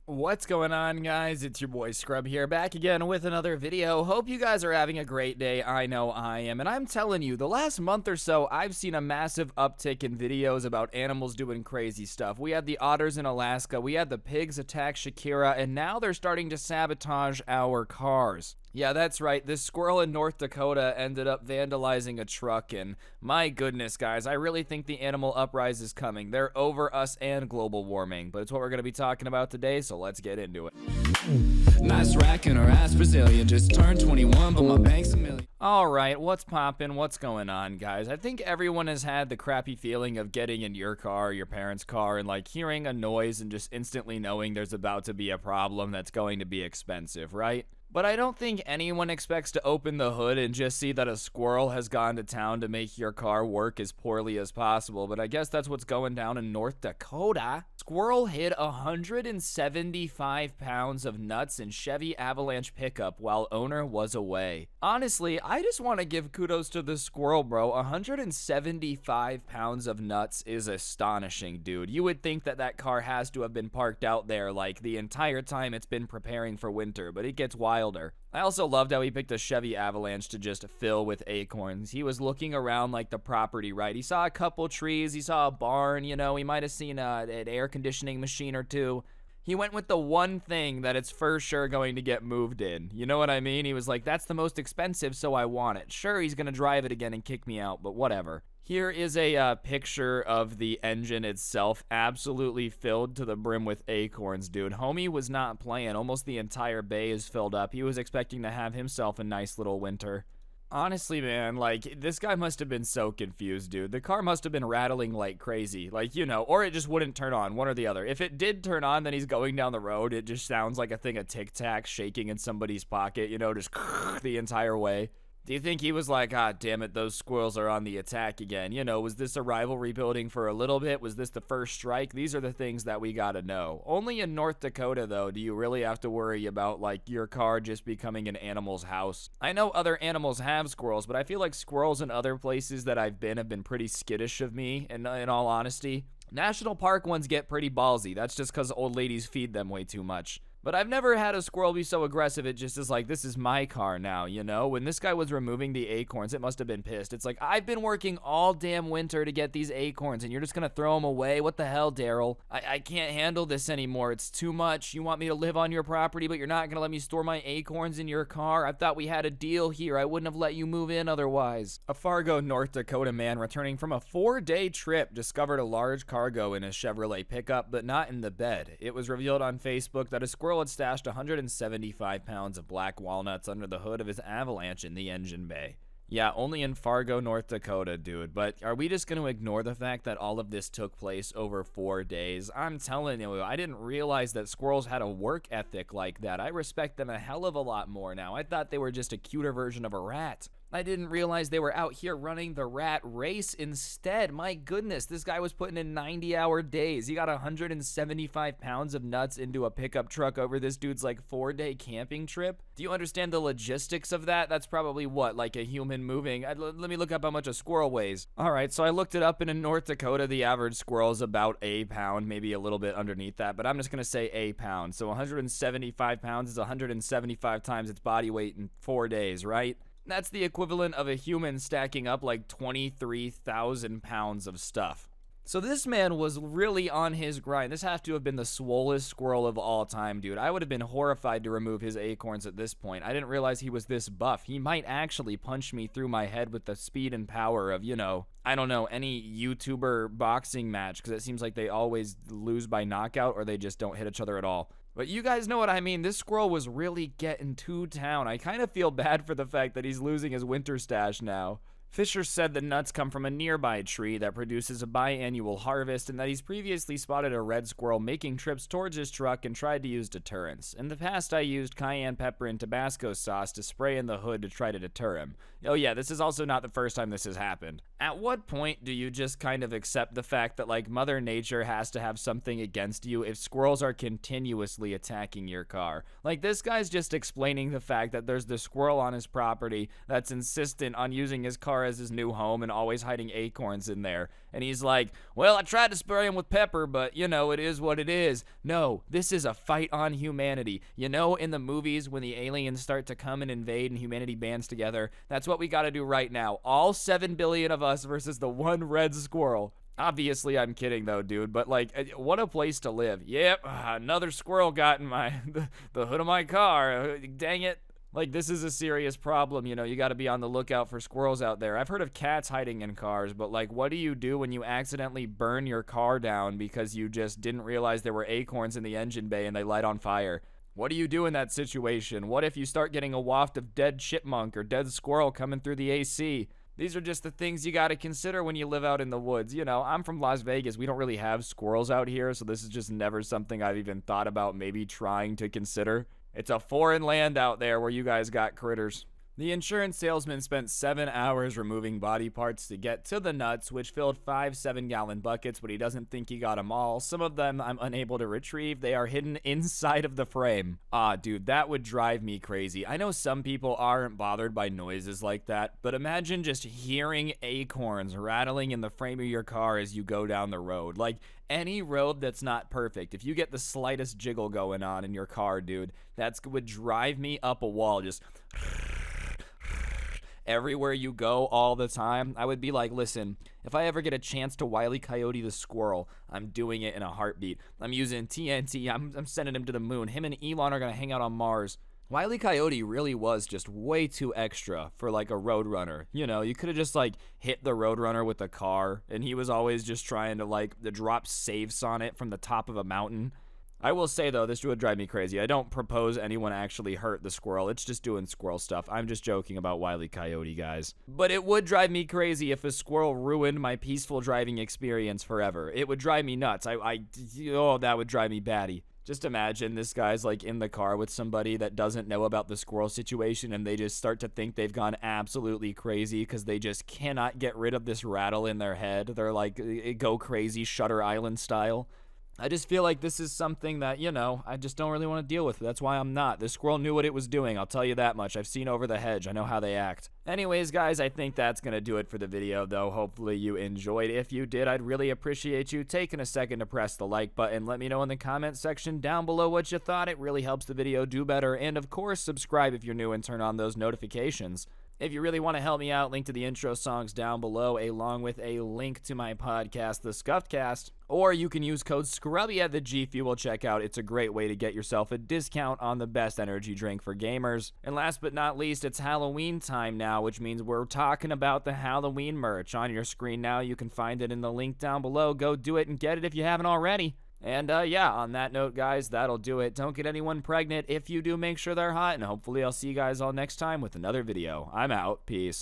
What's going on, guys? It's your boy Scrub here, back again with another video. Hope you guys are having a great day. I know I am, and I'm telling you, the last month or so, I've seen a massive uptick in videos about animals doing crazy stuff. We had the otters in Alaska, we had the pigs attack Shakira, and now they're starting to sabotage our cars. Yeah, that's right. This squirrel in North Dakota ended up vandalizing a truck, and my goodness, guys, I really think the animal uprising is coming. They're over us and global warming, but it's what we're going to be talking about today, so let's get into it. Nice rack in her ass Brazilian. Just turned 21, but my bank's a million. Alright, what's poppin'? What's going on, guys? I think everyone has had the crappy feeling of getting in your car, your parents' car, and like hearing a noise and just instantly knowing there's about to be a problem that's going to be expensive, right? But I don't think anyone expects to open the hood and just see that a squirrel has gone to town to make your car work as poorly as possible, but I guess that's what's going down in North Dakota. Squirrel hid 175 pounds of nuts in Chevy Avalanche pickup while owner was away. Honestly, I just want to give kudos to the squirrel, bro. 175 pounds of nuts is astonishing, dude. You would think that that car has to have been parked out there like the entire time it's been preparing for winter, but it gets wilder. I also loved how he picked a Chevy Avalanche to just fill with acorns. He was looking around like the property, right? He saw a couple trees, he saw a barn, you know, he might have seen an air conditioning machine or two. He went with the one thing that it's for sure going to get moved in. You know what I mean? He was like, that's the most expensive, so I want it. Sure, he's gonna drive it again and kick me out, but whatever. Here is a picture of the engine itself, absolutely filled to the brim with acorns, dude. Homie was not playing. Almost the entire bay is filled up. He was expecting to have himself a nice little winter. Honestly, man, like, this guy must have been so confused, dude. The car must have been rattling like crazy, like, you know, or it just wouldn't turn on, one or the other. If it did turn on, then he's going down the road. It just sounds like a thing of Tic Tac shaking in somebody's pocket, you know, just the entire way. Do you think he was like, ah, damn it, those squirrels are on the attack again? You know, was this a rivalry building for a little bit? Was this the first strike? These are the things that we gotta know. Only in North Dakota, though, do you really have to worry about, like, your car just becoming an animal's house. I know other animals have squirrels, but I feel like squirrels in other places that I've been have been pretty skittish of me, in all honesty. National park ones get pretty ballsy. That's just because old ladies feed them way too much. But I've never had a squirrel be so aggressive it just is like, this is my car now, you know? When this guy was removing the acorns, it must have been pissed. It's like, I've been working all damn winter to get these acorns, and you're just gonna throw them away? What the hell, Daryl? I can't handle this anymore. It's too much. You want me to live on your property, but you're not gonna let me store my acorns in your car? I thought we had a deal here. I wouldn't have let you move in otherwise. A Fargo, North Dakota man returning from a 4-day trip discovered a large cargo in his Chevrolet pickup, but not in the bed. It was revealed on Facebook that a squirrel had stashed 175 pounds of black walnuts under the hood of his Avalanche in the engine bay. Yeah, only in Fargo, North Dakota, dude. But are we just going to ignore the fact that all of this took place over 4 days? I'm telling you, I didn't realize that squirrels had a work ethic like that. I respect them a hell of a lot more now. I thought they were just a cuter version of a rat. I didn't realize they were out here running the rat race instead. My goodness, this guy was putting in 90-hour days. He got 175 pounds of nuts into a pickup truck over this dude's like 4-day camping trip. Do you understand the logistics of that? That's probably what, like a human moving. Let me look up how much a squirrel weighs. All right, so I looked it up, and in North Dakota, the average squirrel is about a pound, maybe a little bit underneath that, but I'm just gonna say a pound. So 175 pounds is 175 times its body weight in 4 days, right? That's the equivalent of a human stacking up like 23,000 pounds of stuff. So this man was really on his grind. This has to have been the swollest squirrel of all time, dude. I would have been horrified to remove his acorns at this point. I didn't realize he was this buff. He might actually punch me through my head with the speed and power of, you know, I don't know, any YouTuber boxing match, because it seems like they always lose by knockout or they just don't hit each other at all. But you guys know what I mean. This squirrel was really getting to town. I kind of feel bad for the fact that he's losing his winter stash now. Fisher said the nuts come from a nearby tree that produces a biannual harvest, and that he's previously spotted a red squirrel making trips towards his truck and tried to use deterrence. In the past, I used cayenne pepper and Tabasco sauce to spray in the hood to try to deter him. Oh yeah, this is also not the first time this has happened. At what point do you just kind of accept the fact that, like, Mother Nature has to have something against you if squirrels are continuously attacking your car? Like, this guy's just explaining the fact that there's the squirrel on his property that's insistent on using his car car as his new home and always hiding acorns in there. And he's like, well, I tried to spray him with pepper, but, you know, it is what it is. No, this is a fight on humanity. You know, in the movies, when the aliens start to come and invade and humanity bands together, that's what we got to do right now. All 7 billion of us versus the one red squirrel. Obviously, I'm kidding, though, dude, but, like, what a place to live. Yep, another squirrel got in the hood of my car. Dang it. Like, this is a serious problem, you know, you gotta be on the lookout for squirrels out there. I've heard of cats hiding in cars, but, like, what do you do when you accidentally burn your car down because you just didn't realize there were acorns in the engine bay and they light on fire? What do you do in that situation? What if you start getting a waft of dead chipmunk or dead squirrel coming through the AC? These are just the things you got to consider when you live out in the woods. You know, I'm from Las Vegas. We don't really have squirrels out here, so this is just never something I've even thought about maybe trying to consider. It's a foreign land out there where you guys got critters. The insurance salesman spent 7 hours removing body parts to get to the nuts, which filled 5 7-gallon buckets, but he doesn't think he got them all. Some of them I'm unable to retrieve. They are hidden inside of the frame. Ah, dude, that would drive me crazy. I know some people aren't bothered by noises like that, but imagine just hearing acorns rattling in the frame of your car as you go down the road. Like, any road that's not perfect, if you get the slightest jiggle going on in your car, dude, that would drive me up a wall. Just everywhere you go all the time. I would be like, listen, if I ever get a chance to Wile E. Coyote the squirrel, I'm doing it in a heartbeat. I'm using TNT. I'm sending him to the moon. Him and Elon are going to hang out on Mars. Wile E. Coyote really was just way too extra for, like, a Roadrunner. You know, you could have just, like, hit the Roadrunner with a car, and he was always just trying to, like, drop safes on it from the top of a mountain. I will say, though, this would drive me crazy. I don't propose anyone actually hurt the squirrel. It's just doing squirrel stuff. I'm just joking about Wile E. Coyote, guys. But it would drive me crazy if a squirrel ruined my peaceful driving experience forever. It would drive me nuts. Oh, that would drive me batty. Just imagine this guy's, like, in the car with somebody that doesn't know about the squirrel situation, and they just start to think they've gone absolutely crazy because they just cannot get rid of this rattle in their head. They're like, go crazy, Shutter Island style. I just feel like this is something that, you know, I just don't really want to deal with. That's why I'm not. This squirrel knew what it was doing, I'll tell you that much. I've seen over the hedge. I know how they act. Anyways, guys, I think that's going to do it for the video, though. Hopefully you enjoyed. If you did, I'd really appreciate you taking a second to press the like button. Let me know in the comment section down below what you thought. It really helps the video do better. And, of course, subscribe if you're new and turn on those notifications. If you really want to help me out, link to the intro songs down below, along with a link to my podcast, The Scuffed Cast. Or you can use code Scrubae at the G Fuel checkout. It's a great way to get yourself a discount on the best energy drink for gamers. And last but not least, it's Halloween time now, which means we're talking about the Halloween merch. On your screen now, you can find it in the link down below. Go do it and get it if you haven't already. And, yeah, on that note, guys, that'll do it. Don't get anyone pregnant. If you do, make sure they're hot, and hopefully I'll see you guys all next time with another video. I'm out. Peace.